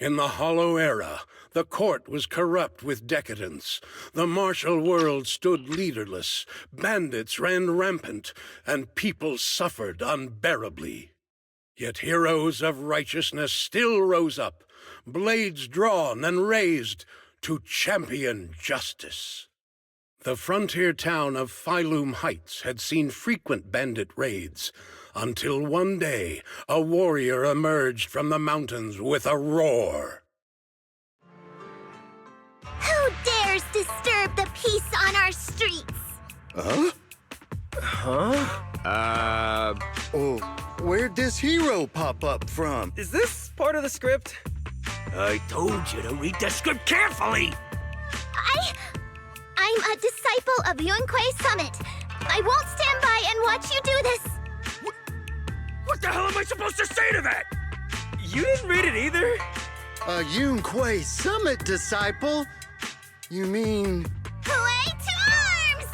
In the Hollow Era, the court was corrupt with decadence. The martial world stood leaderless, bandits ran rampant, and people suffered unbearably. Yet heroes of righteousness still rose up, blades drawn and raised to champion justice. The frontier town of Phylum Heights had seen frequent bandit raids, until one day a warrior emerged from the mountains with a roar. Who dares disturb the peace on our streets? Where'd this hero pop up from? Is this part of the script? I told you to read the script carefully! I'm a disciple of Yunquei Summit. I won't stand by and watch you do this. What the hell am I supposed to say to that? You didn't read it either? A Yunquei Summit disciple? You mean... Hooray to arms!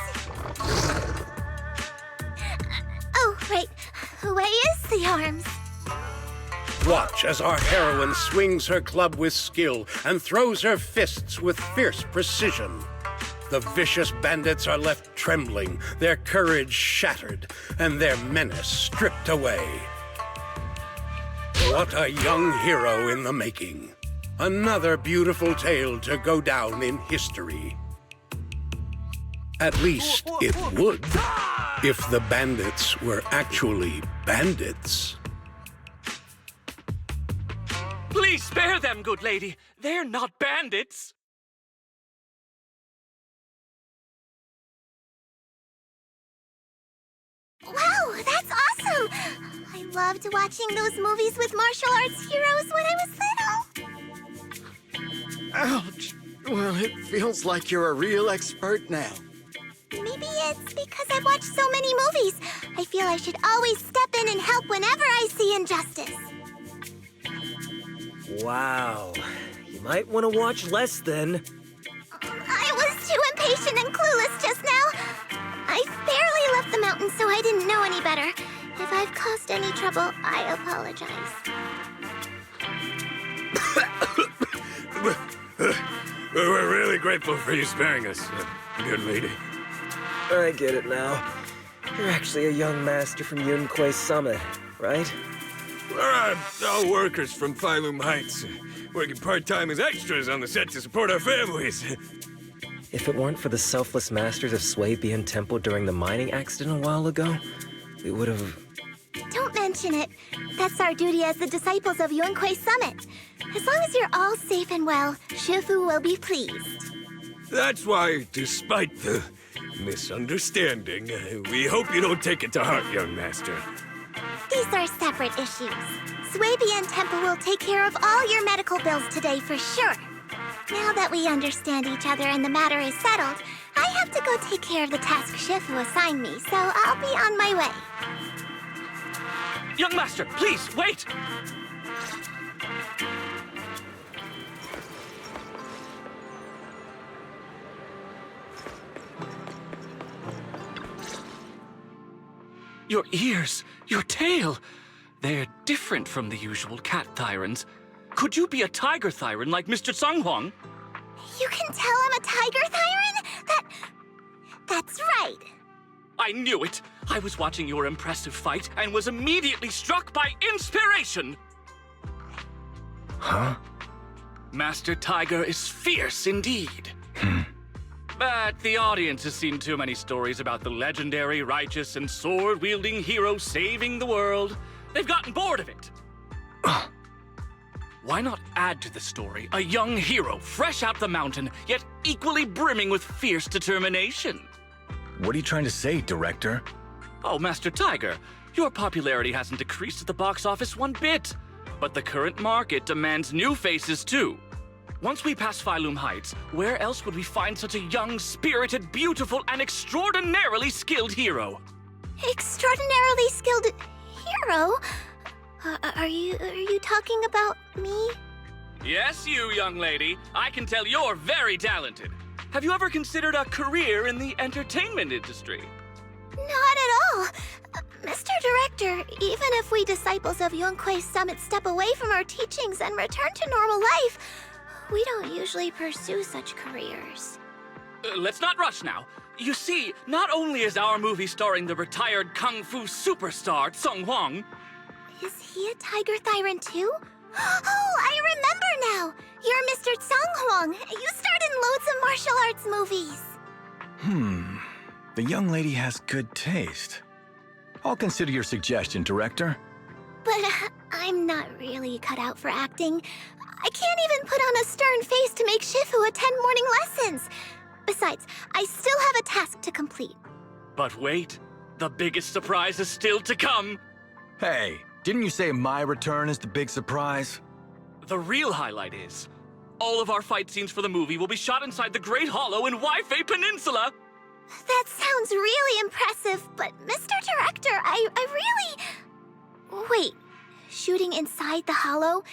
Oh, right. Hooray is the arms. Watch as our heroine swings her club with skill and throws her fists with fierce precision. The vicious bandits are left trembling, their courage shattered, and their menace stripped away. What a young hero in the making. Another beautiful tale to go down in history. At least it would, if the bandits were actually bandits. Please spare them, good lady. They're not bandits. Wow, that's awesome! I loved watching those movies with martial arts heroes when I was little. Ouch! Well, it feels like you're a real expert now. Maybe it's because I've watched so many movies. I feel I should always step in and help whenever I see injustice. Wow. You might want to watch less then. I was too impatient and clueless just now. I barely left the mountain, so I didn't know any better. If I've caused any trouble, I apologize. We're really grateful for you sparing us, good lady. I get it now. You're actually a young master from Yunquei Summit, right? We're all workers from Phylum Heights, working part-time as extras on the set to support our families. If it weren't for the selfless masters of Swabian Temple during the mining accident a while ago, we would have... Don't mention it. That's our duty as the disciples of Yunquei Summit. As long as you're all safe and well, Shifu will be pleased. That's why, despite the misunderstanding, we hope you don't take it to heart, young master. These are separate issues. Swabian Temple will take care of all your medical bills today for sure. Now that we understand each other and the matter is settled, I have to go take care of the task Shifu assigned me, so I'll be on my way. Young master, please, wait! Your ears, your tail, they're different from the usual cat thyrans. Could you be a tiger thyran like Mr. Sunghuang? You can tell I'm a tiger thyran? That's right. I knew it! I was watching your impressive fight and was immediately struck by inspiration! Huh? Master Tiger is fierce indeed. But the audience has seen too many stories about the legendary, righteous, and sword-wielding hero saving the world. They've gotten bored of it. Why not add to the story a young hero fresh out the mountain, yet equally brimming with fierce determination? What are you trying to say, director? Oh, Master Tiger, your popularity hasn't decreased at the box office one bit. But the current market demands new faces too. Once we pass Phylum Heights, where else would we find such a young, spirited, beautiful, and extraordinarily skilled hero? Extraordinarily skilled hero? Are you talking about me? Yes, you, young lady. I can tell you're very talented. Have you ever considered a career in the entertainment industry? Not at all. Mr. Director, even if we disciples of Yunque's summit step away from our teachings and return to normal life, we don't usually pursue such careers. Let's not rush now. You see, not only is our movie starring the retired kung fu superstar Sung Hwang. Is he a tiger thyran too? Oh, I remember now! You're Mr. Sung Hwang. You starred in loads of martial arts movies. The young lady has good taste. I'll consider your suggestion, Director. But I'm not really cut out for acting. I can't even put on a stern face to make Shifu attend morning lessons. Besides, I still have a task to complete. But wait, the biggest surprise is still to come. Hey, didn't you say my return is the big surprise? The real highlight is, all of our fight scenes for the movie will be shot inside the Great Hollow in Waifei Peninsula. That sounds really impressive, but Mr. Director, I really... Wait, shooting inside the hollow?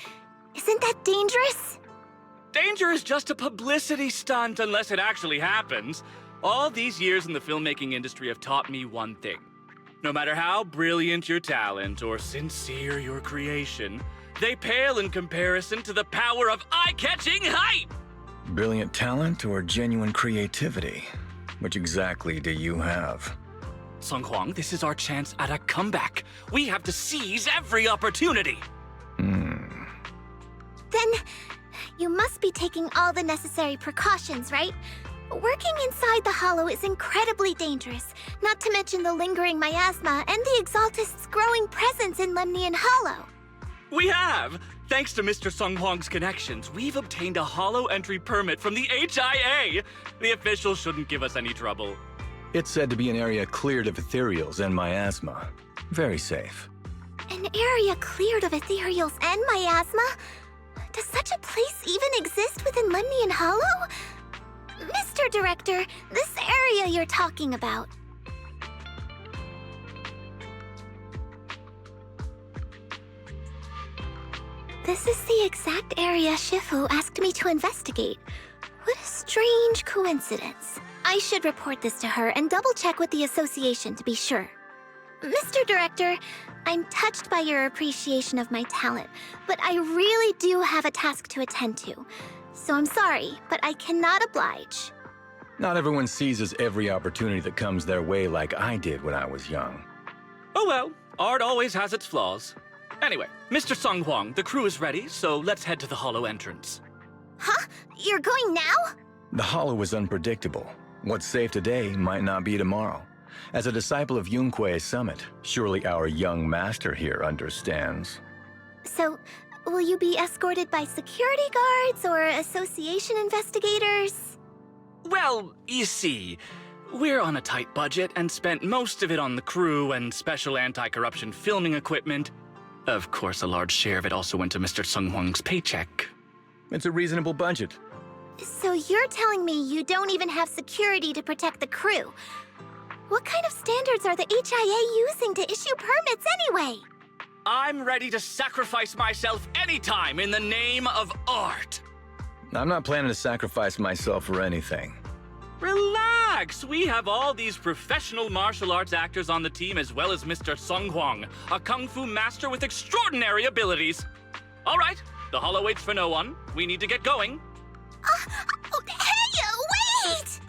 Isn't that dangerous? Danger is just a publicity stunt unless it actually happens. All these years in the filmmaking industry have taught me one thing. No matter how brilliant your talent or sincere your creation, they pale in comparison to the power of eye-catching hype! Brilliant talent or genuine creativity? Which exactly do you have? Sung Hwang, this is our chance at a comeback. We have to seize every opportunity. Then, you must be taking all the necessary precautions, right? Working inside the hollow is incredibly dangerous, not to mention the lingering miasma and the Exaltist's growing presence in Lemnian Hollow. We have! Thanks to Mr. Sung Hwang's connections, we've obtained a hollow entry permit from the HIA. The officials shouldn't give us any trouble. It's said to be an area cleared of ethereals and miasma. Very safe. An area cleared of ethereals and miasma? Does such a place even exist within Lemnian Hollow? Mr. Director, this area you're talking about. This is the exact area Shifu asked me to investigate. What a strange coincidence. I should report this to her and double-check with the association to be sure. Mr. Director, I'm touched by your appreciation of my talent, but I really do have a task to attend to. So I'm sorry, but I cannot oblige. Not everyone seizes every opportunity that comes their way like I did when I was young. Oh well, art always has its flaws. Anyway, Mr. Sung Hwang, the crew is ready, so let's head to the hollow entrance. Huh? You're going now? The hollow is unpredictable. What's safe today might not be tomorrow. As a disciple of Yunque's summit, surely our young master here understands. So, will you be escorted by security guards or association investigators? Well, you see, we're on a tight budget and spent most of it on the crew and special anti-corruption filming equipment. Of course, a large share of it also went to Mr. Sung Hwang's paycheck. It's a reasonable budget. So you're telling me you don't even have security to protect the crew? What kind of standards are the HIA using to issue permits anyway? I'm ready to sacrifice myself anytime in the name of art. I'm not planning to sacrifice myself for anything. Relax! We have all these professional martial arts actors on the team as well as Mr. Sung Hwang, a kung fu master with extraordinary abilities. All right, the hollow waits for no one. We need to get going. Hey, wait!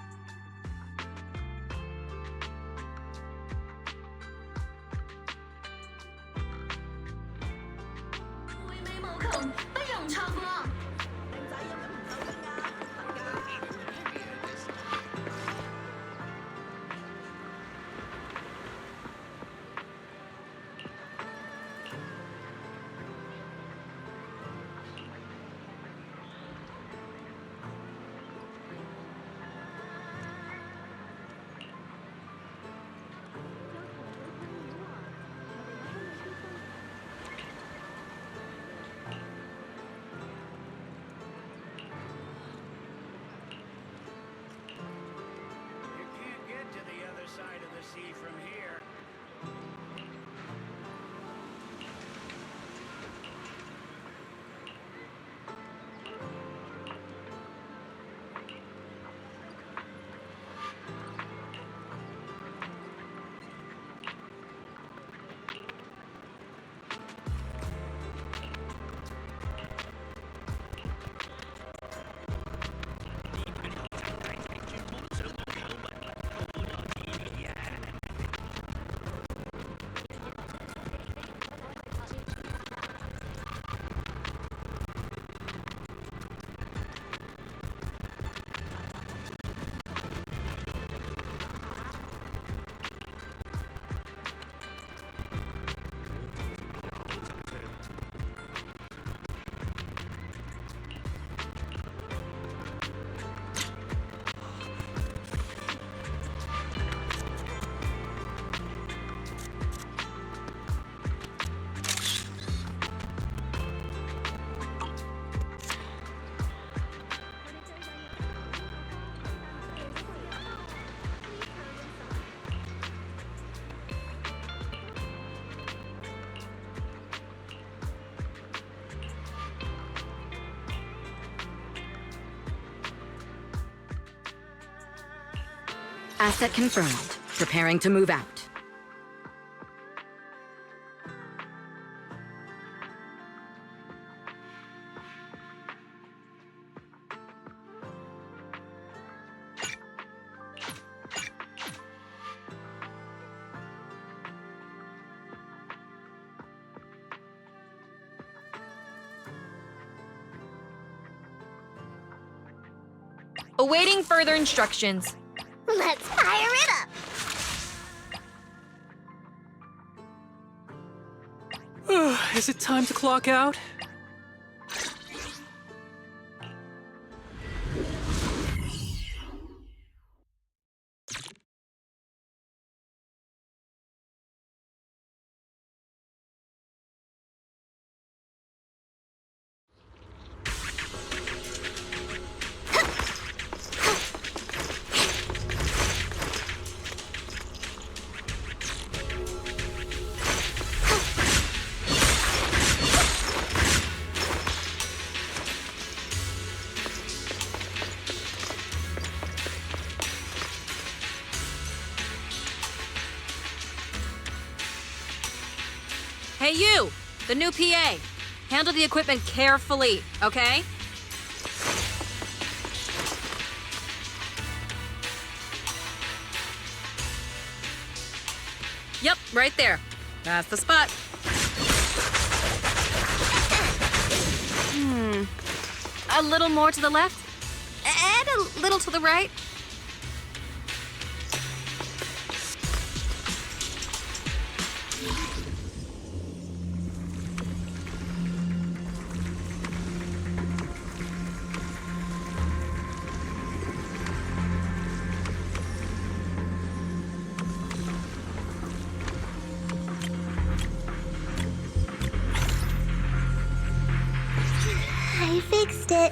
Asset confirmed. Preparing to move out. Awaiting further instructions. Let's fire it up! Is it time to clock out? Hey you, the new PA. Handle the equipment carefully, okay? Yep, right there. That's the spot. A little more to the left, and a little to the right. I fixed it.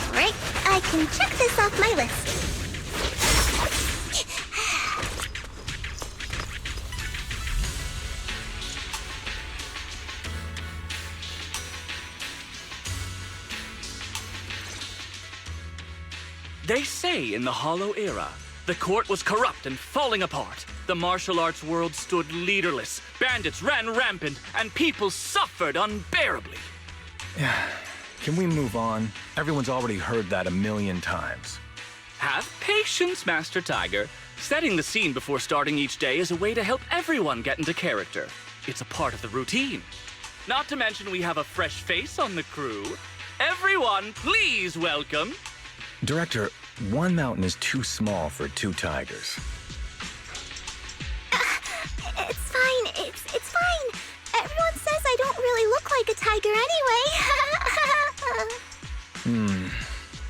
Alright, I can check this off my list. They say in the Hollow Era, the court was corrupt and falling apart. The martial arts world stood leaderless. Bandits ran rampant, and people suffered unbearably. Can we move on? Everyone's already heard that a million times. Have patience, Master Tiger. Setting the scene before starting each day is a way to help everyone get into character. It's a part of the routine. Not to mention we have a fresh face on the crew. Everyone, please welcome... Director, one mountain is too small for two tigers. It's fine, it's fine. Everyone says I don't really look like a tiger anyway.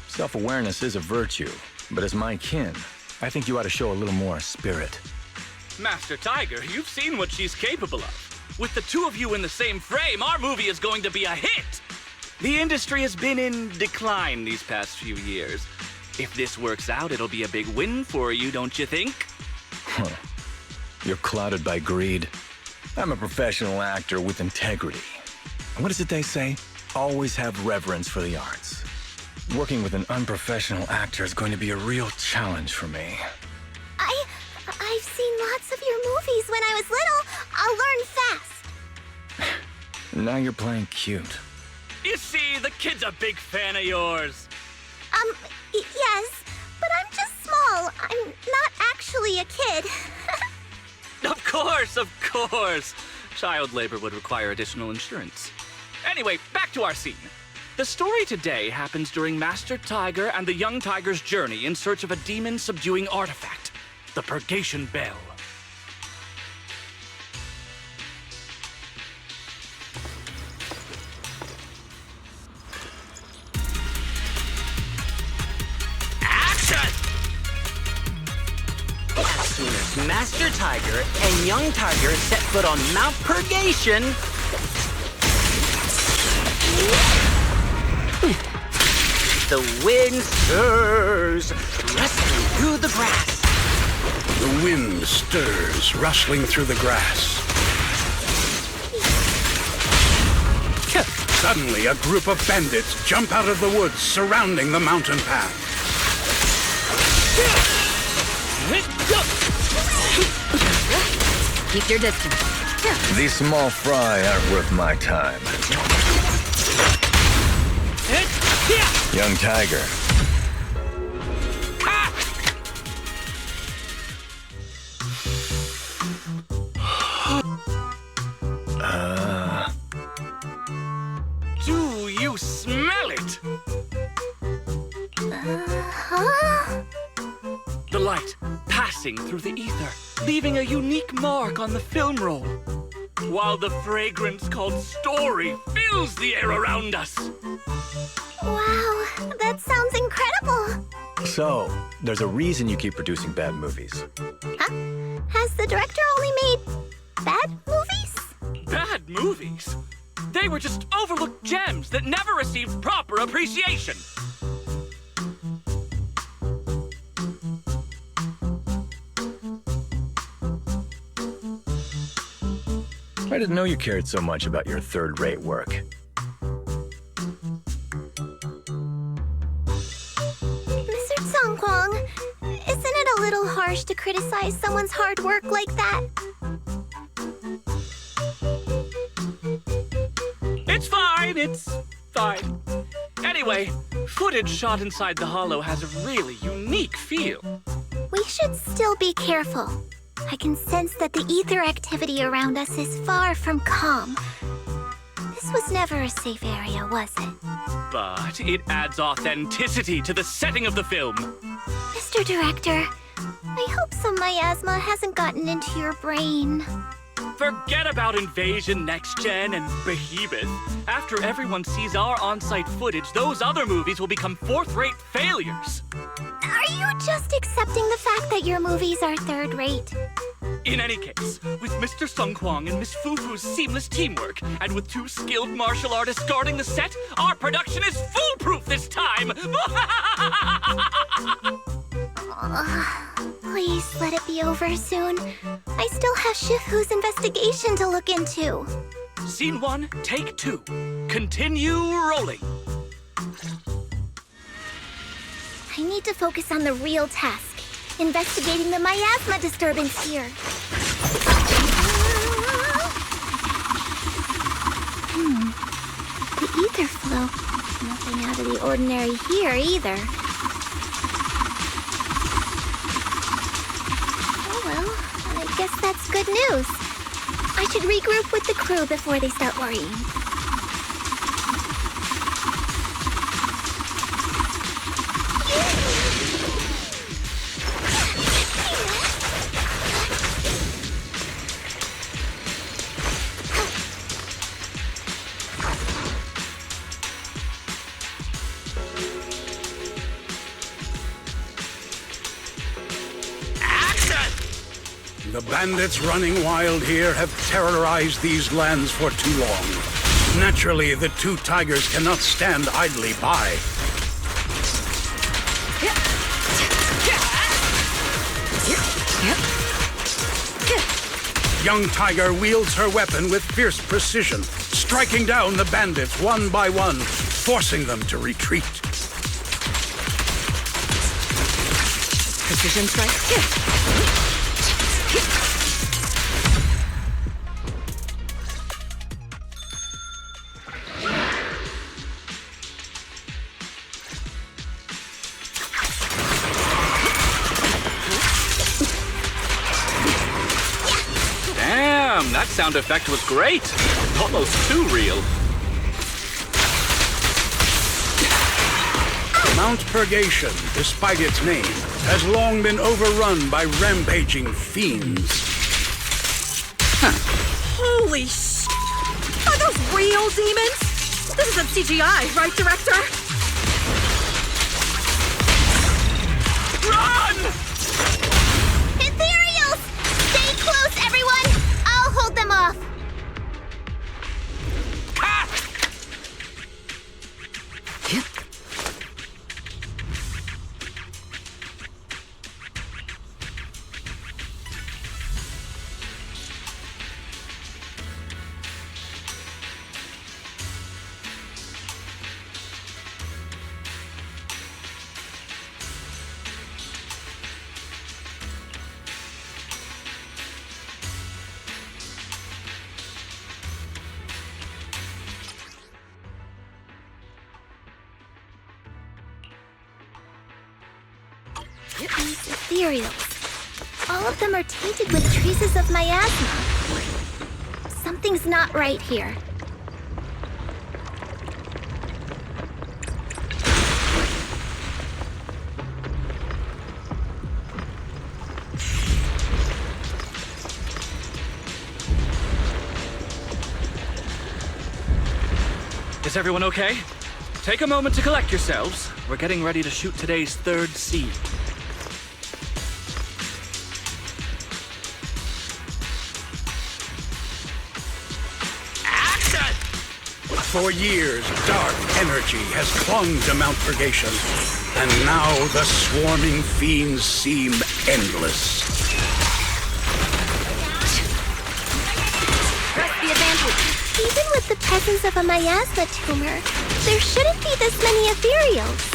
Self-awareness is a virtue, but as my kin, I think you ought to show a little more spirit. Master Tiger, you've seen what she's capable of. With the two of you in the same frame, our movie is going to be a hit. The industry has been in decline these past few years. If this works out, it'll be a big win for you, don't you think? Huh. You're clouded by greed. I'm a professional actor with integrity. What is it they say? Always have reverence for the arts. Working with an unprofessional actor is going to be a real challenge for me. I've seen lots of your movies when I was little. I'll learn fast. Now you're playing cute. You see, the kid's a big fan of yours. Yes, but I'm just small. I'm not actually a kid. Of course. Child labor would require additional insurance. Anyway, back to our scene. The story today happens during Master Tiger and the young tiger's journey in search of a demon-subduing artifact, the Purgation Bell. As soon as Master Tiger and Young Tiger set foot on Mount Purgation, the wind stirs, rustling through the grass. The wind stirs, rustling through the grass. Suddenly, a group of bandits jump out of the woods surrounding the mountain path. Keep your distance. These small fry aren't worth my time. Young Tiger. Do you smell it? Huh? The light passing through the ether, leaving a unique mark on the film roll, while the fragrance called Story fills the air around us. Wow, that sounds incredible. So, there's a reason you keep producing bad movies. Huh? Has the director only made bad movies? Bad movies? They were just overlooked gems that never received proper appreciation. I didn't know you cared so much about your third-rate work. Mr. Songkwang, isn't it a little harsh to criticize someone's hard work like that? It's fine. Anyway, footage shot inside the hollow has a really unique feel. We should still be careful. I can sense that the ether activity around us is far from calm. This was never a safe area, was it? But it adds authenticity to the setting of the film. Mr. Director, I hope some miasma hasn't gotten into your brain. Forget about Invasion Next Gen and Behemoth. After everyone sees our on-site footage, those other movies will become fourth-rate failures. Are you just accepting the fact that your movies are third-rate? In any case, with Mr. Sung Kwang and Miss Fufu's seamless teamwork, and with 2 skilled martial artists guarding the set, our production is foolproof this time! Please let it be over soon. I still have Shifu's investigation to look into. Scene 1, take 2. Continue rolling. I need to focus on the real task, investigating the miasma disturbance here. The ether flow. Nothing out of the ordinary here either. Oh well, I guess that's good news. I should regroup with the crew before they start worrying. The bandits running wild here have terrorized these lands for too long. Naturally, the 2 tigers cannot stand idly by. Young Tiger wields her weapon with fierce precision, striking down the bandits one by one, forcing them to retreat. Precision strike. Damn, that sound effect was great. Almost too real. Mount Purgation, despite its name, has long been overrun by rampaging fiends. Holy sh! Are those real demons? This isn't CGI, right, Director? Run! Ethereals! Stay close, everyone! I'll hold them off. These ethereals. All of them are tainted with traces of miasma. Something's not right here. Is everyone okay? Take a moment to collect yourselves. We're getting ready to shoot today's third scene. Action! For years, dark energy has clung to Mount Purgation, and now the swarming fiends seem endless. Press the advantage. Even with the presence of a miasma tumor, there shouldn't be this many ethereals.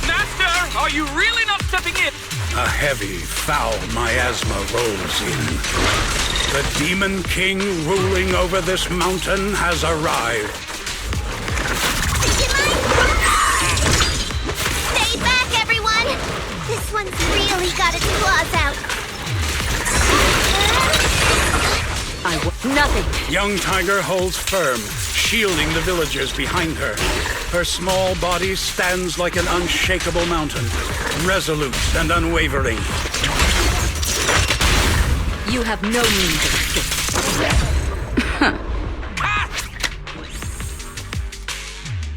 Master, are you really not stepping in? A heavy, foul miasma rolls in. The Demon King ruling over this mountain has arrived. Stay back, everyone! This one's really got its claws out. Nothing. Young Tiger holds firm, shielding the villagers behind her. Her small body stands like an unshakable mountain, resolute and unwavering. You have no means of escape.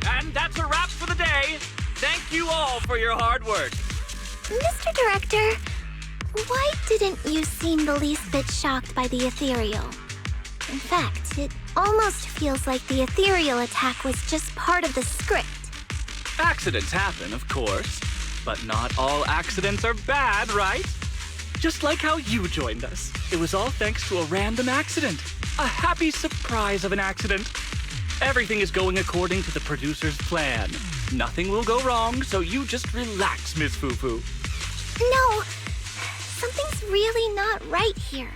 And that's a wrap for the day. Thank you all for your hard work. Mr. Director, why didn't you seem the least bit shocked by the ethereal? In fact, it almost feels like the ethereal attack was just part of the script. Accidents happen, of course. But not all accidents are bad, right? Just like how you joined us. It was all thanks to a random accident. A happy surprise of an accident. Everything is going according to the producer's plan. Nothing will go wrong, so you just relax, Miss Fufu. No, something's really not right here.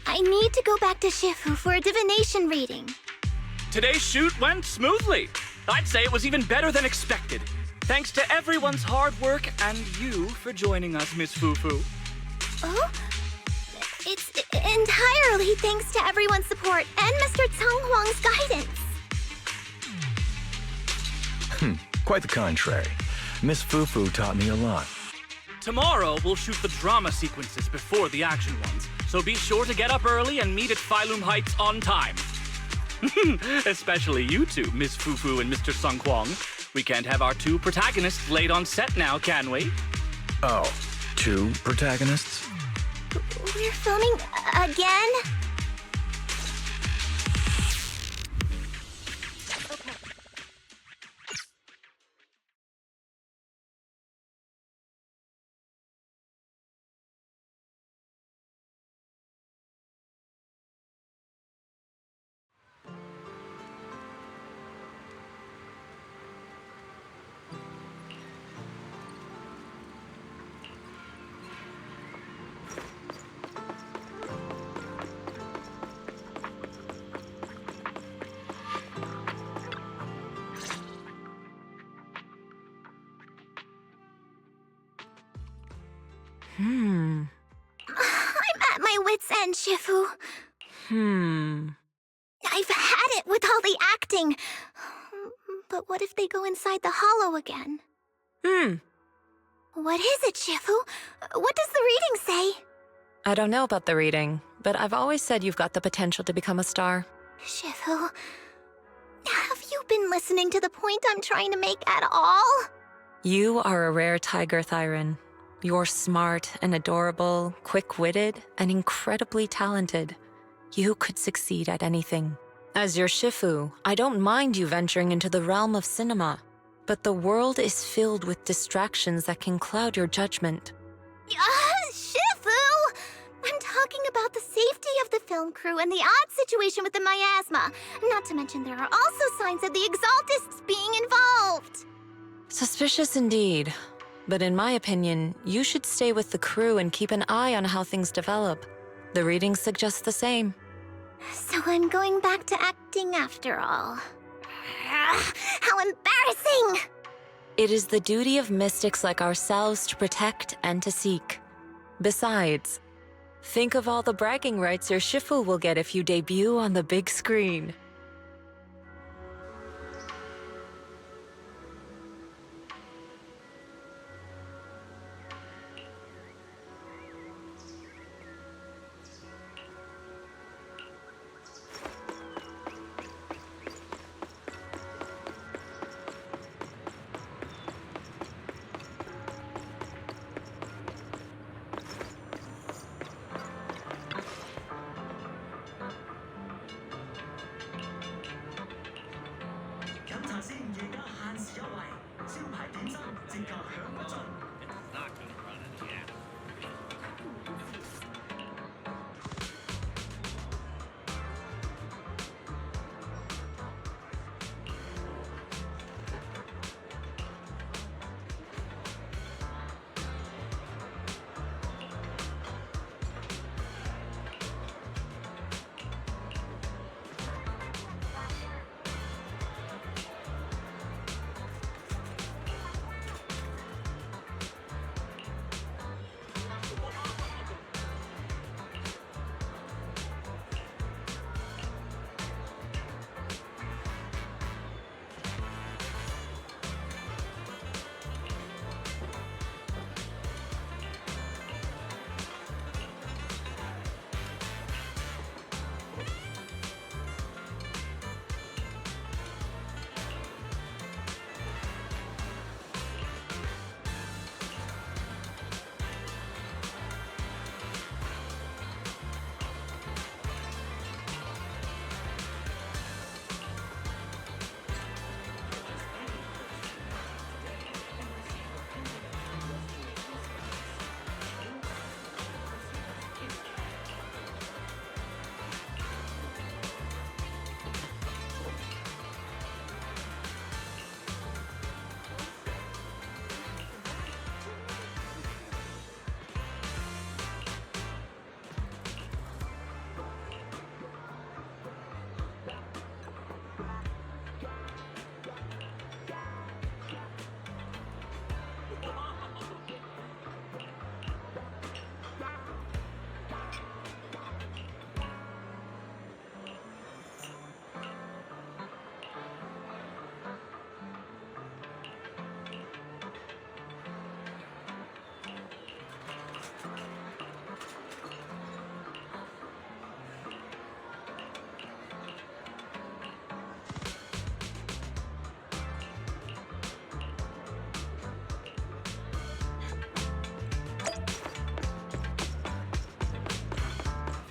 I need to go back to Shifu for a divination reading. Today's shoot went smoothly. I'd say it was even better than expected. Thanks to everyone's hard work and you for joining us, Miss Fufu. Oh? It's entirely thanks to everyone's support and Mr. Tsang Huang's guidance. Quite the contrary. Miss Fufu taught me a lot. Tomorrow, we'll shoot the drama sequences before the action ones, so be sure to get up early and meet at Phylum Heights on time. Especially you two, Miss Fufu and Mr. Sung Kwong. We can't have our two protagonists late on set now, can we? Oh, two protagonists? We're filming again? I'm at my wit's end, Shifu. I've had it with all the acting. But what if they go inside the hollow again? What is it, Shifu? What does the reading say? I don't know about the reading, but I've always said you've got the potential to become a star. Shifu, have you been listening to the point I'm trying to make at all? You are a rare tiger, Thyron. You're smart and adorable, quick-witted, and incredibly talented. You could succeed at anything. As your Shifu, I don't mind you venturing into the realm of cinema, but the world is filled with distractions that can cloud your judgment. Shifu! I'm talking about the safety of the film crew and the odd situation with the miasma. Not to mention there are also signs of the Exaltists being involved. Suspicious indeed. But in my opinion, you should stay with the crew and keep an eye on how things develop. The readings suggest the same. So I'm going back to acting after all. How embarrassing! It is the duty of mystics like ourselves to protect and to seek. Besides, think of all the bragging rights your Shifu will get if you debut on the big screen.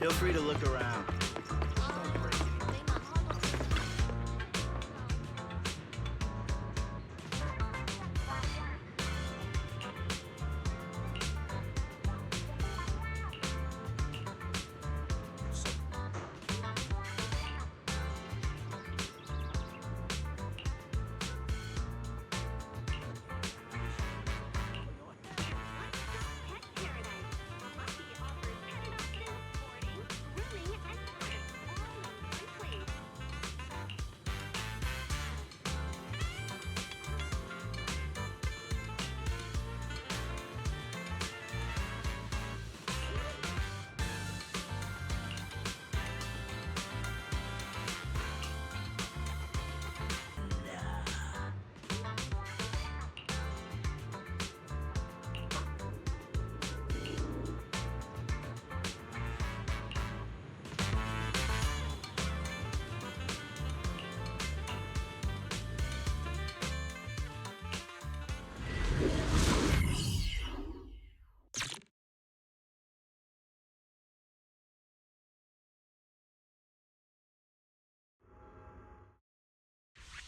Feel free to look around.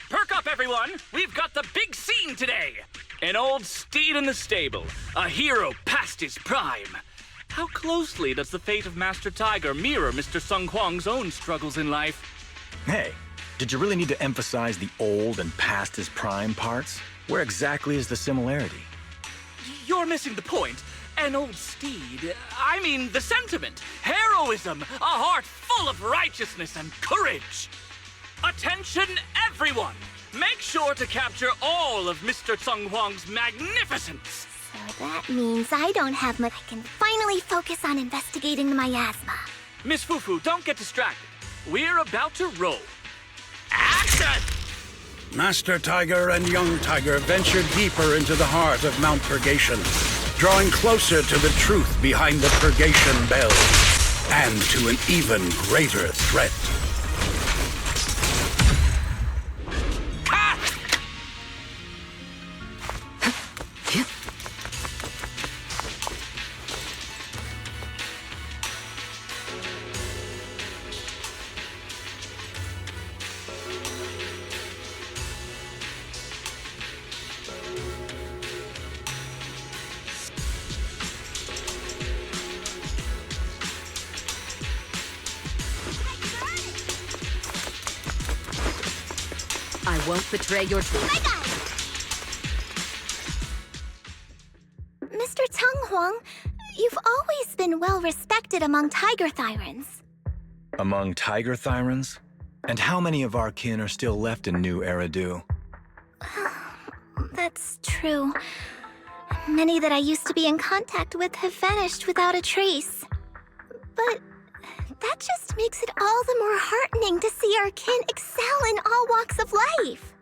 Perk up, everyone! We've got the big scene today! An old steed in the stable, a hero past his prime. How closely does the fate of Master Tiger mirror Mr. Sung Kwang's own struggles in life? Hey, did you really need to emphasize the old and past his prime parts? Where exactly is the similarity? You're missing the point. An old steed. I mean the sentiment. Heroism. A heart full of righteousness and courage. Attention, everyone! Make sure to capture all of Mr. Tsung Huang's magnificence! So that means I don't have much. I can finally focus on investigating the miasma. Miss Fufu, don't get distracted. We're about to roll. Action! Master Tiger and Young Tiger venture deeper into the heart of Mount Purgation, drawing closer to the truth behind the Purgation Bell, and to an even greater threat. I won't betray your team. Mr. Tsung Huang, you've always been well respected among Tiger Thyrans. Among Tiger Thyrans? And how many of our kin are still left in New Eridu? That's true. Many that I used to be in contact with have vanished without a trace. But that just makes it all the more heartening to see our kin excel in all walks of life.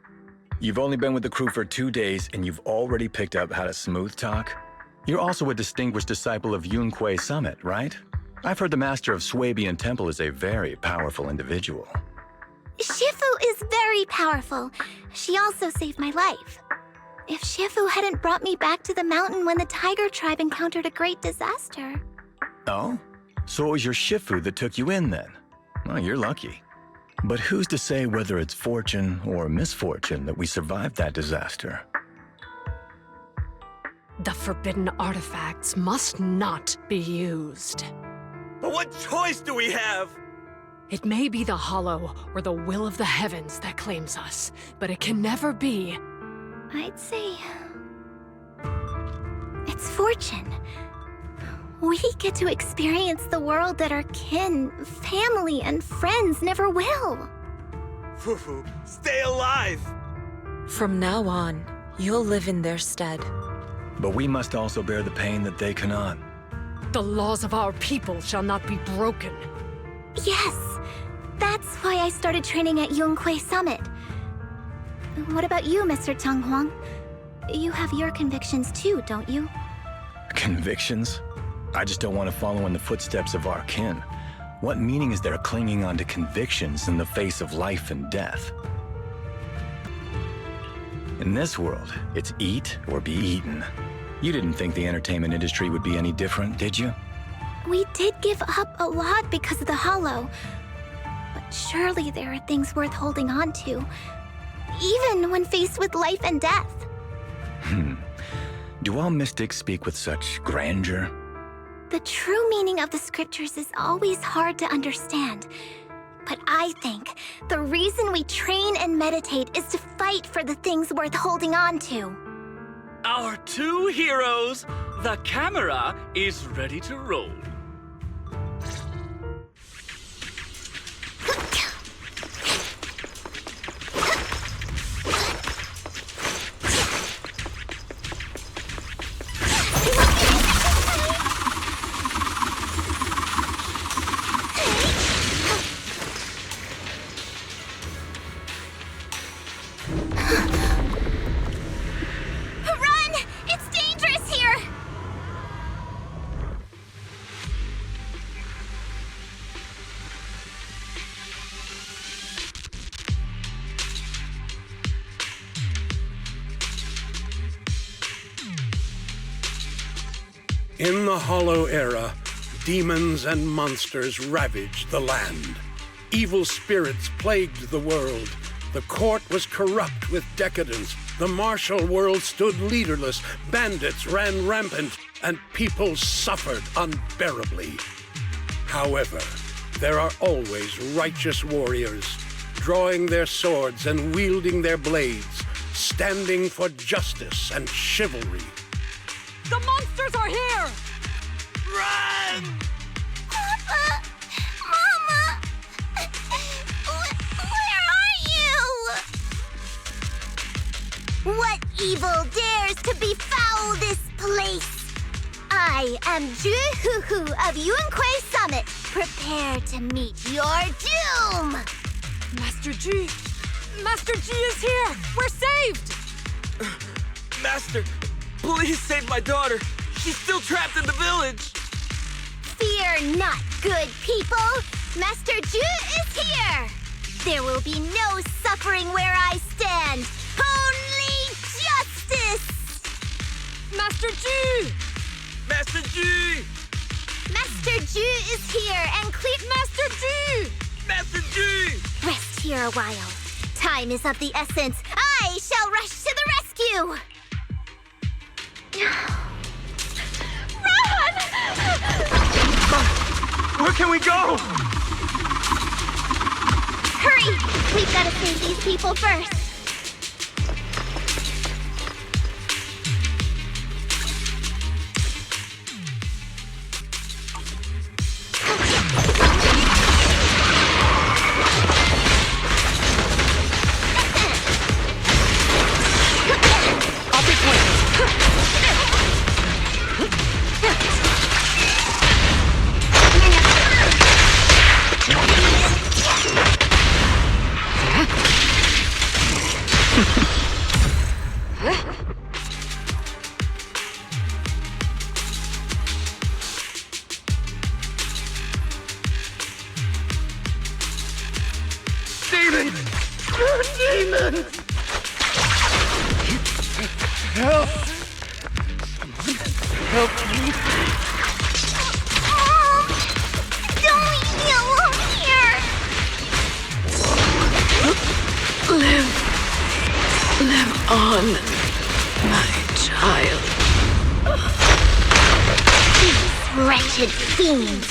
You've only been with the crew for 2 days, and you've already picked up how to smooth talk? You're also a distinguished disciple of Yunquei Summit, right? I've heard the master of Swabian Temple is a very powerful individual. Shifu is very powerful. She also saved my life. If Shifu hadn't brought me back to the mountain when the Tiger tribe encountered a great disaster... Oh? So it was your Shifu that took you in then? Well, you're lucky. But who's to say whether it's fortune or misfortune that we survived that disaster? The forbidden artifacts must not be used. But what choice do we have? It may be the Hollow or the will of the heavens that claims us, but it can never be. I'd say... it's fortune. We get to experience the world that our kin, family, and friends never will. Fufu, stay alive! From now on, you'll live in their stead. But we must also bear the pain that they cannot. The laws of our people shall not be broken. Yes, that's why I started training at Yunquei Summit. What about you, Mr. Tsung Huang? You have your convictions too, don't you? Convictions? I just don't want to follow in the footsteps of our kin. What meaning is there clinging on to convictions in the face of life and death? In this world, it's eat or be eaten. You didn't think the entertainment industry would be any different, did you? We did give up a lot because of the Hollow. But surely there are things worth holding on to, even when faced with life and death. Do all mystics speak with such grandeur? The true meaning of the scriptures is always hard to understand. But I think the reason we train and meditate is to fight for the things worth holding on to. Our two heroes, the camera is ready to roll. In the Hollow Era, demons and monsters ravaged the land. Evil spirits plagued the world. The court was corrupt with decadence. The martial world stood leaderless. Bandits ran rampant, and people suffered unbearably. However, there are always righteous warriors, drawing their swords and wielding their blades, standing for justice and chivalry. The monsters are here! Run! Papa! Mama! Where are evil dares to befoul this place? I am Ju-Hu-Hu of Yuan-Kui Summit. Prepare to meet your doom! Master G! Master G is here! We're saved! Master, please save my daughter. She's still trapped in the village. Fear not, good people. Master Ju is here. There will be no suffering where I stand. Only justice! Master G! Master G! Master Ju is here and clear. Master G! Master G! Rest here a while. Time is of the essence. I shall rush to the rescue! Run! Where can we go? Hurry! We've got to save these people first. Demon! Demon! Help! Help me! Don't leave me alone here! Live on, my child. These wretched fiends.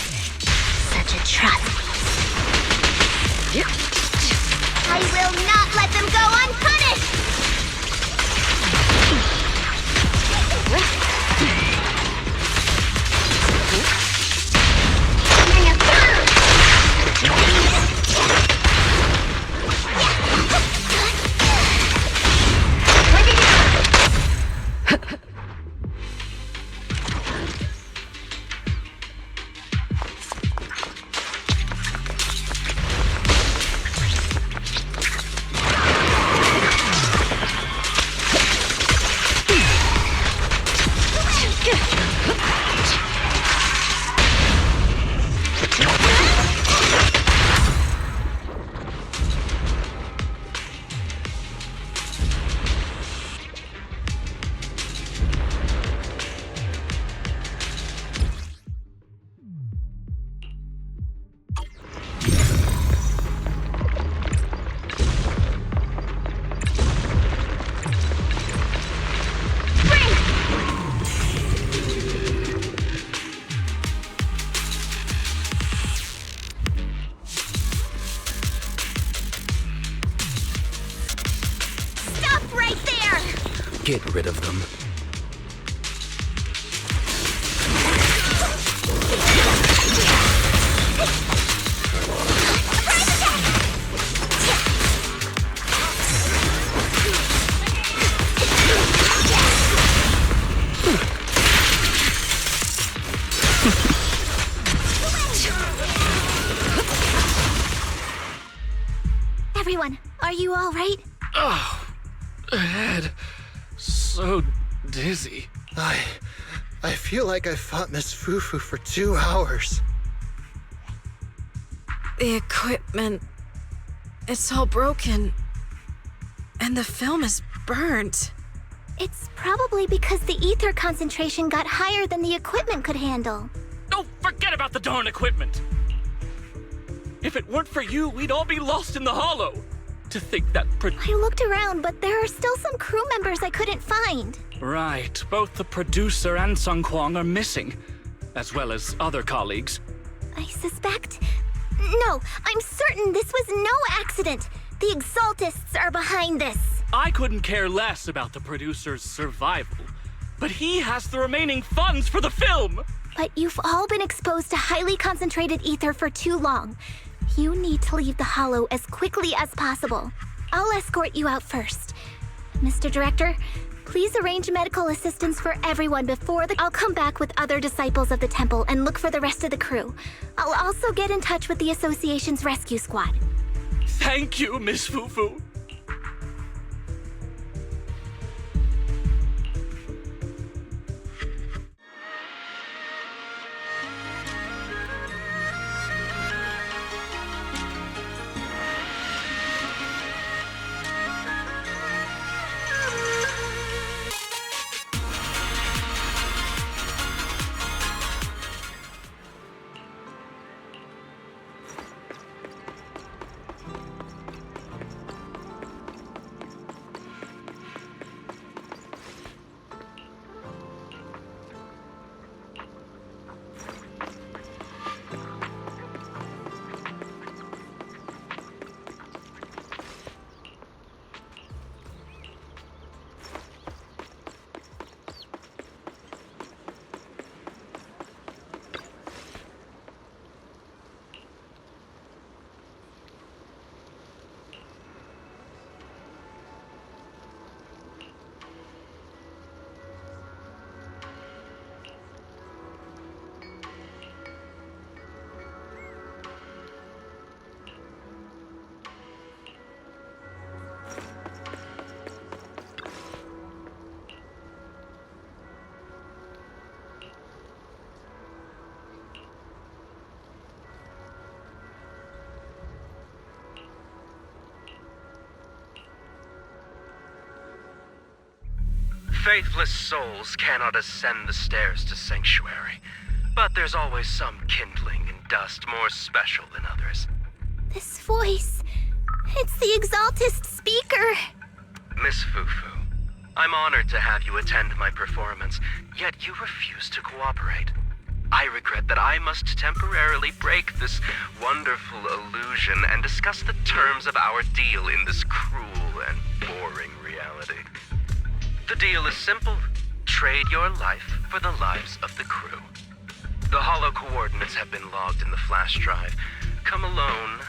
Such atrocities. I will not let them go unpunished! Get rid of them. Everyone, are you all right? Oh, head. So dizzy. I feel like I fought Miss Fufu for 2 hours. The equipment, it's all broken. And the film is burnt. It's probably because the ether concentration got higher than the equipment could handle. Oh, forget about the darn equipment! If it weren't for you, we'd all be lost in the hollow. To think that I looked around, but there are still some crew members I couldn't find. Right, both the producer and Sung Kwang are missing, as well as other colleagues. I suspect... No, I'm certain this was no accident. The Exaltists are behind this. I couldn't care less about the producer's survival, but he has the remaining funds for the film! But you've all been exposed to highly concentrated ether for too long. You need to leave the hollow as quickly as possible. I'll escort you out first. Mr. Director, Please arrange medical assistance for everyone before I'll come back with other disciples of the temple and look for the rest of the crew. I'll also get in touch with the association's rescue squad. Thank you, Miss Fufu. Faithless souls cannot ascend the stairs to sanctuary, but there's always some kindling in dust more special than others. This voice, it's the Exaltist speaker. Miss Fufu, I'm honored to have you attend my performance, yet you refuse to cooperate. I regret that I must temporarily break this wonderful illusion and discuss the terms of our deal in this cruel and boring reality. The deal is simple. Trade your life for the lives of the crew. The hollow coordinates have been logged in the flash drive. Come alone,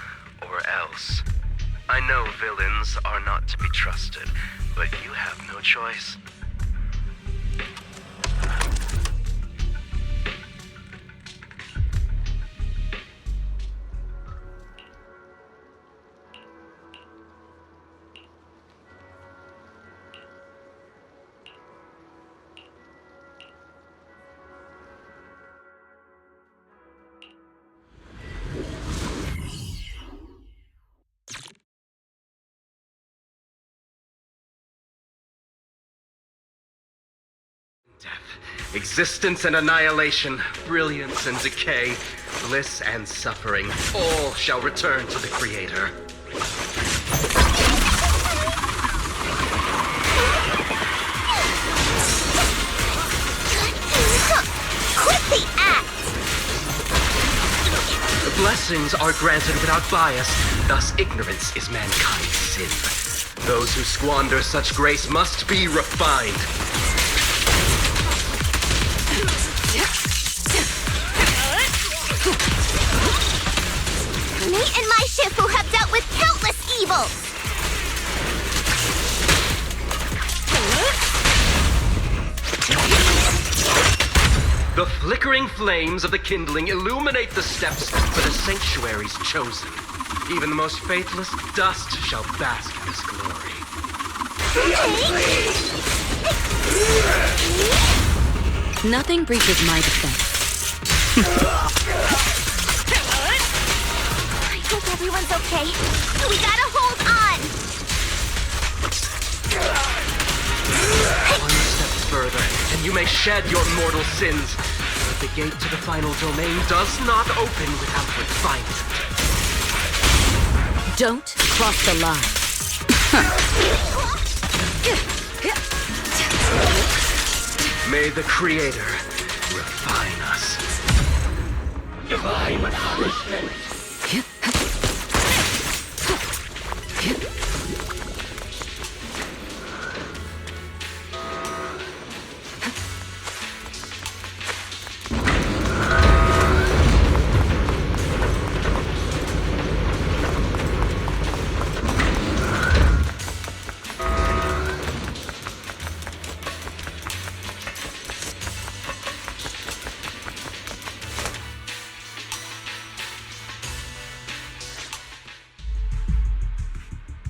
or else. I know villains are not to be trusted, but you have no choice. Death, existence and annihilation, brilliance and decay, bliss and suffering, all shall return to the Creator. Quit the act! The blessings are granted without bias, thus ignorance is mankind's sin. Those who squander such grace must be refined. Me and my Shifu have dealt with countless evils! The flickering flames of the kindling illuminate the steps for the sanctuary's chosen. Even the most faithless dust shall bask in this glory. Nothing breaches my defense. I hope everyone's okay. We gotta hold on! One step further, and you may shed your mortal sins. But the gate to the final domain does not open without refinement. Don't cross the line. May the Creator refine us. Divine punishment.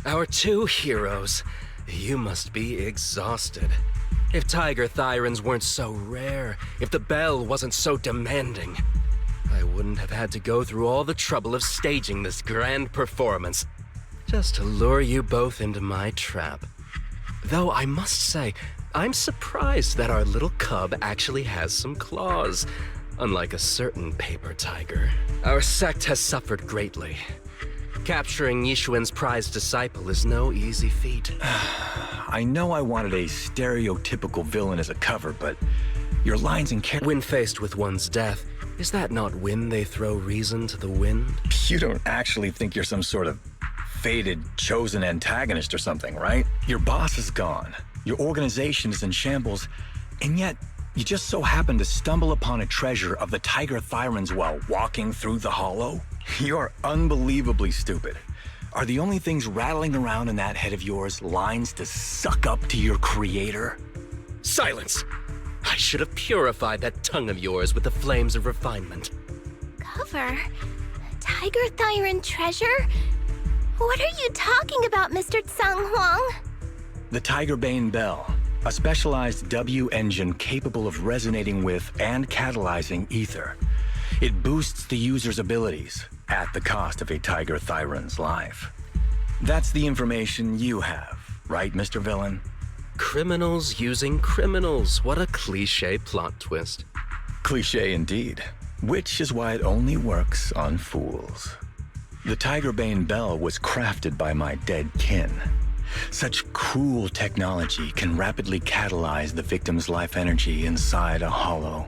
Our two heroes. You must be exhausted. If Tiger Thyrans weren't so rare, if the bell wasn't so demanding, I wouldn't have had to go through all the trouble of staging this grand performance just to lure you both into my trap. Though I must say, I'm surprised that our little cub actually has some claws, unlike a certain paper tiger. Our sect has suffered greatly. Capturing Yishuan's prized disciple is no easy feat. I know I wanted a stereotypical villain as a cover, but your lines and character... When faced with one's death, is that not when they throw reason to the wind? You don't actually think you're some sort of fated, chosen antagonist or something, right? Your boss is gone, your organization is in shambles, and yet you just so happen to stumble upon a treasure of the Tiger Thyrans while walking through the hollow? You're unbelievably stupid. Are the only things rattling around in that head of yours lines to suck up to your creator? Silence! I should have purified that tongue of yours with the flames of refinement. Cover? Tiger Thyran treasure? What are you talking about, Mr. Tsang Huang? The Tiger Bane Bell, a specialized W engine capable of resonating with and catalyzing ether. It boosts the user's abilities at the cost of a Tiger Thyran's life. That's the information you have, right, Mr. Villain? Criminals using criminals. What a cliché plot twist. Cliché indeed, which is why it only works on fools. The Tiger Bane Bell was crafted by my dead kin. Such cruel technology can rapidly catalyze the victim's life energy inside a hollow,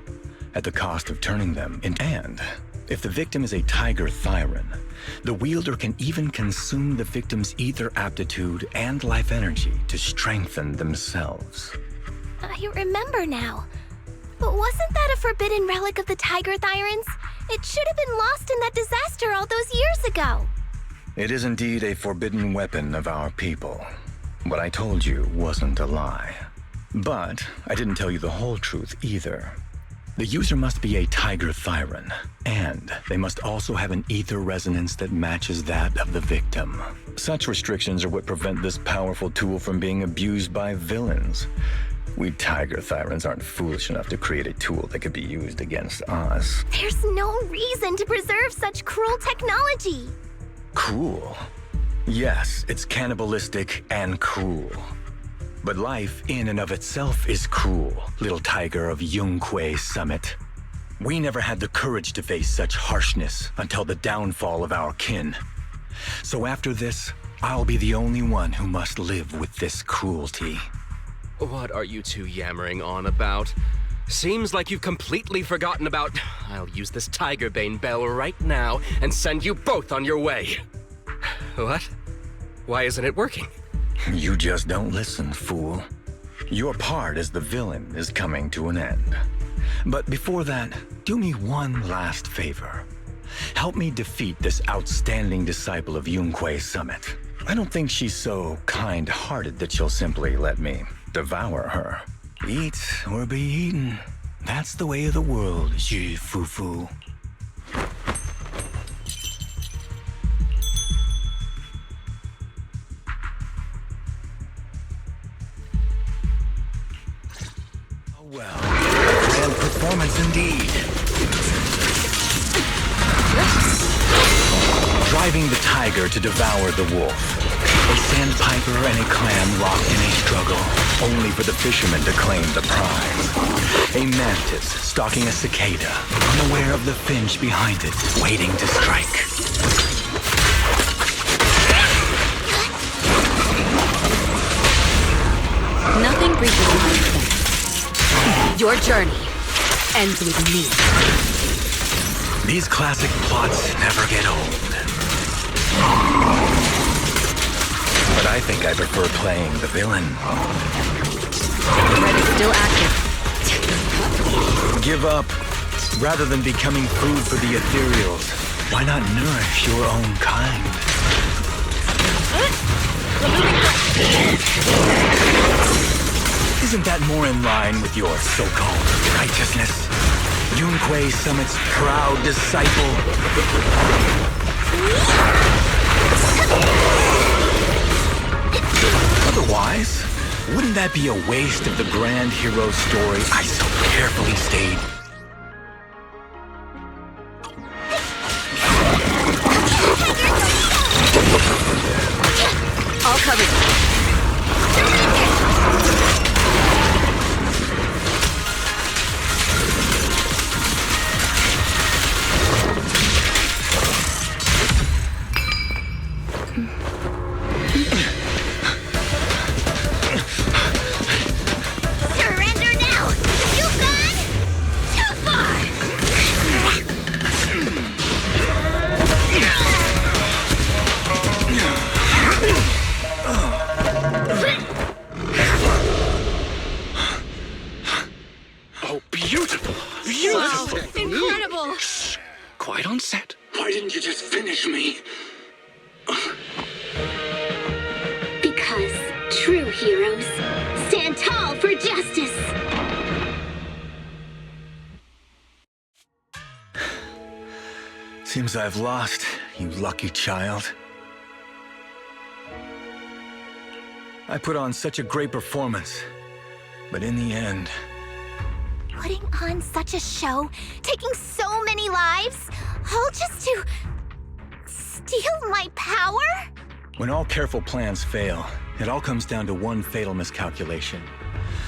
at the cost of turning them into... And if the victim is a Tiger Thyran, the wielder can even consume the victim's ether aptitude and life energy to strengthen themselves. I remember now. But wasn't that a forbidden relic of the Tiger Thyrans? It should have been lost in that disaster all those years ago. It is indeed a forbidden weapon of our people. What I told you wasn't a lie. But I didn't tell you the whole truth either. The user must be a Tiger Thyran, and they must also have an ether resonance that matches that of the victim. Such restrictions are what prevent this powerful tool from being abused by villains. We Tiger Thyrans aren't foolish enough to create a tool that could be used against us. There's no reason to preserve such cruel technology. Cruel? Yes, it's cannibalistic and cruel. But life in and of itself is cruel, little tiger of Yunque Summit. We never had the courage to face such harshness until the downfall of our kin. So after this, I'll be the only one who must live with this cruelty. What are you two yammering on about? Seems like you've completely forgotten about... I'll use this Tiger Bane Bell right now and send you both on your way. What? Why isn't it working? You just don't listen, fool. Your part as the villain is coming to an end. But before that, do me one last favor. Help me defeat this outstanding disciple of Yunque Summit. I don't think she's so kind-hearted that she'll simply let me devour her. Eat or be eaten. That's the way of the world, Fufu. Well, grand performance indeed. Driving the tiger to devour the wolf. A sandpiper and a clam locked in a struggle, only for the fisherman to claim the prize. A mantis stalking a cicada, unaware of the finch behind it, waiting to strike. Nothing breaches my defense. Your journey ends with me. These classic plots never get old. But I think I prefer playing the villain. Red is still active. Give up. Rather than becoming food for the ethereals, why not nourish your own kind? Isn't that more in line with your so-called righteousness? Yunque Summit's proud disciple. Otherwise, wouldn't that be a waste of the grand hero story I so carefully staged? All covered. Surrender now! You've gone too far! Oh, beautiful! Beautiful! Wow, incredible! Quiet on set. Why didn't you just finish me? Because true heroes stand tall for justice. Seems I've lost, you lucky child. I put on such a great performance, but in the end... Putting on such a show, taking so many lives, all just to steal my power? When all careful plans fail, it all comes down to one fatal miscalculation.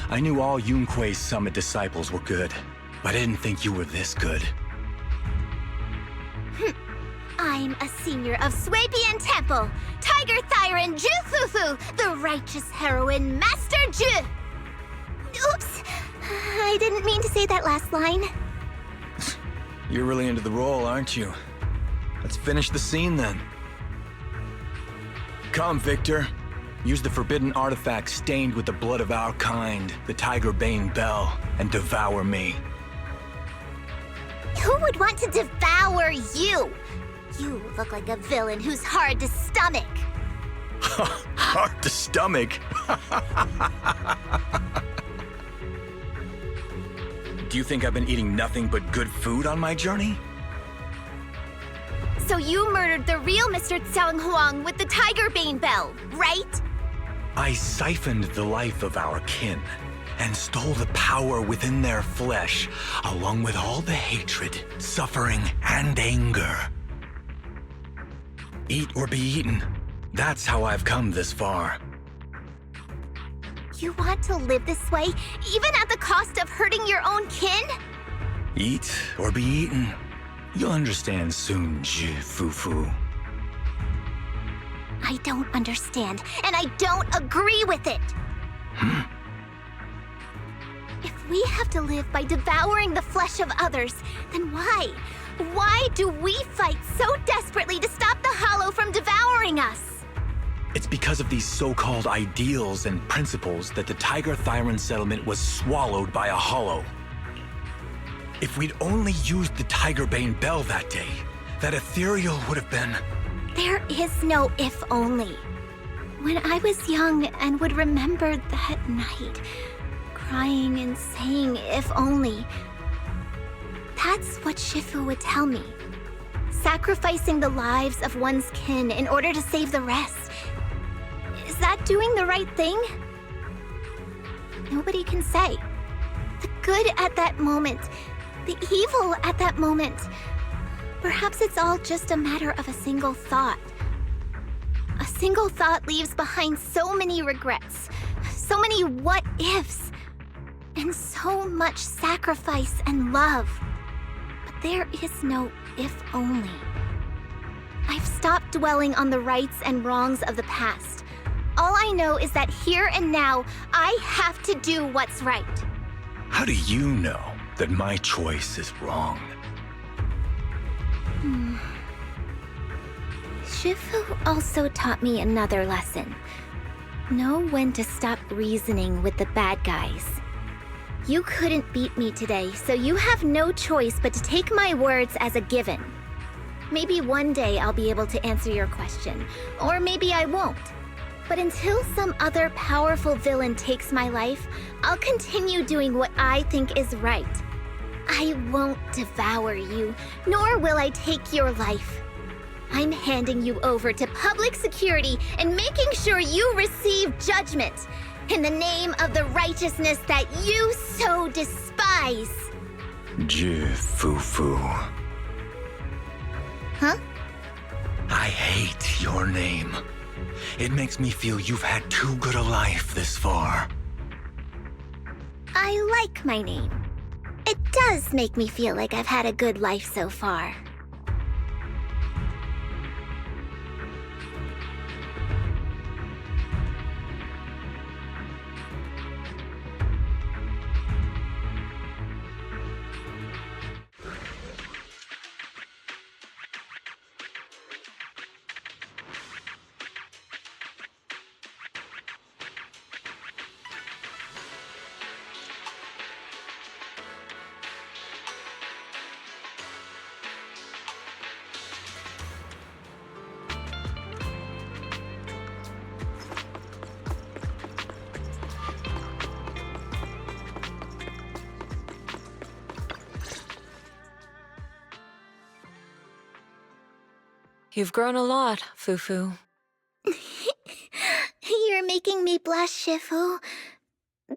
I knew all Yunque's Summit disciples were good, but I didn't think you were this good. I'm a senior of Swabian Temple, Tiger Thyron Ju Fufu, the righteous heroine Master Ju. Oops, I didn't mean to say that last line. You're really into the role, aren't you? Let's finish the scene then. Come, Victor. Use the forbidden artifact stained with the blood of our kind, the Tiger Bane Bell, and devour me. Who would want to devour you? You look like a villain who's hard to stomach. Hard to stomach? Do you think I've been eating nothing but good food on my journey? So you murdered the real Mr. Tsang Huang with the Tiger Bane Bell, right? I siphoned the life of our kin and stole the power within their flesh, along with all the hatred, suffering, and anger. Eat or be eaten. That's how I've come this far. You want to live this way, even at the cost of hurting your own kin? Eat or be eaten. You'll understand soon, Fufu. I don't understand, and I don't agree with it. If we have to live by devouring the flesh of others, then why? Why do we fight so desperately to stop the Hollow from devouring us? It's because of these so-called ideals and principles that the Tiger Thyron settlement was swallowed by a Hollow. If we'd only used the Tiger Bane Bell that day, that ethereal would have been... There is no if only. When I was young and would remember that night, crying and saying if only, that's what Shifu would tell me. Sacrificing the lives of one's kin in order to save the rest. Is that doing the right thing? Nobody can say. The good at that moment, the evil at that moment. Perhaps it's all just a matter of a single thought. A single thought leaves behind so many regrets, so many what-ifs, and so much sacrifice and love. But there is no if only. I've stopped dwelling on the rights and wrongs of the past. All I know is that here and now, I have to do what's right. How do you know that my choice is wrong? Shifu also taught me another lesson. Know when to stop reasoning with the bad guys. You couldn't beat me today, so you have no choice but to take my words as a given. Maybe one day I'll be able to answer your question, or maybe I won't. But until some other powerful villain takes my life, I'll continue doing what I think is right. I won't devour you, nor will I take your life. I'm handing you over to public security and making sure you receive judgment in the name of the righteousness that you so despise. Fufu. Huh? I hate your name. It makes me feel you've had too good a life this far. I like my name. It does make me feel like I've had a good life so far. You've grown a lot, Fufu. You're making me blush, Shifu.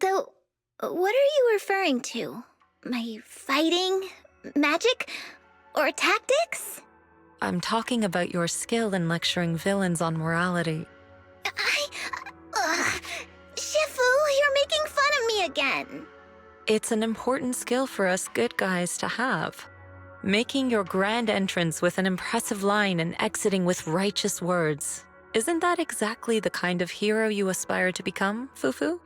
Though, what are you referring to? My fighting? Magic? Or tactics? I'm talking about your skill in lecturing villains on morality. Shifu, you're making fun of me again. It's an important skill for us good guys to have. Making your grand entrance with an impressive line and exiting with righteous words. Isn't that exactly the kind of hero you aspire to become, Fufu?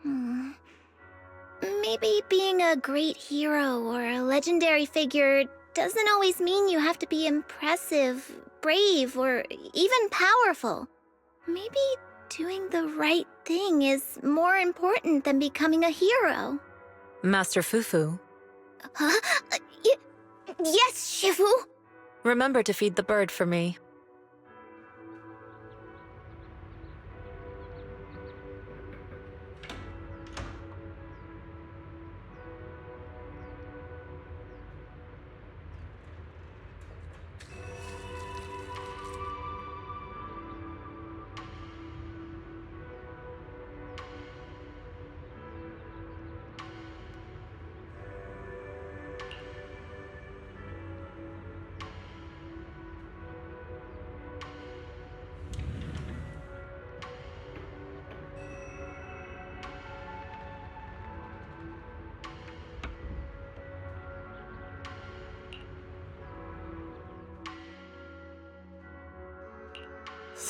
Maybe being a great hero or a legendary figure doesn't always mean you have to be impressive, brave, or even powerful. Maybe doing the right thing is more important than becoming a hero. Master Fufu. Huh? Yes, Shifu. Remember to feed the bird for me.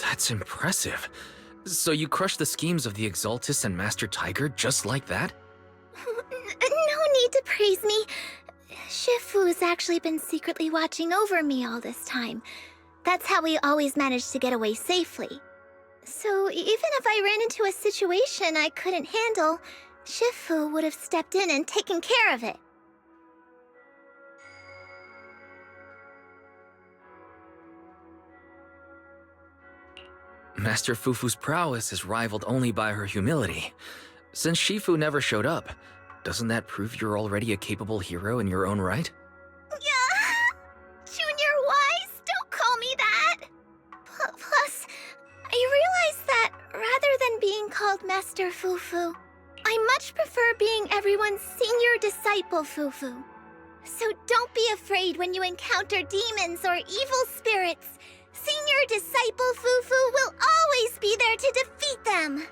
That's impressive. So you crushed the schemes of the Exaltus and Master Tiger just like that? No need to praise me. Shifu's actually been secretly watching over me all this time. That's how we always managed to get away safely. So even if I ran into a situation I couldn't handle, Shifu would have stepped in and taken care of it. Master Fufu's prowess is rivaled only by her humility. Since Shifu never showed up, doesn't that prove you're already a capable hero in your own right? Junior Wise, don't call me that! Plus, I realize that rather than being called Master Fufu, I much prefer being everyone's senior disciple Fufu. So don't be afraid when you encounter demons or evil spirits. Senior disciple Fufu will always be there to defeat them!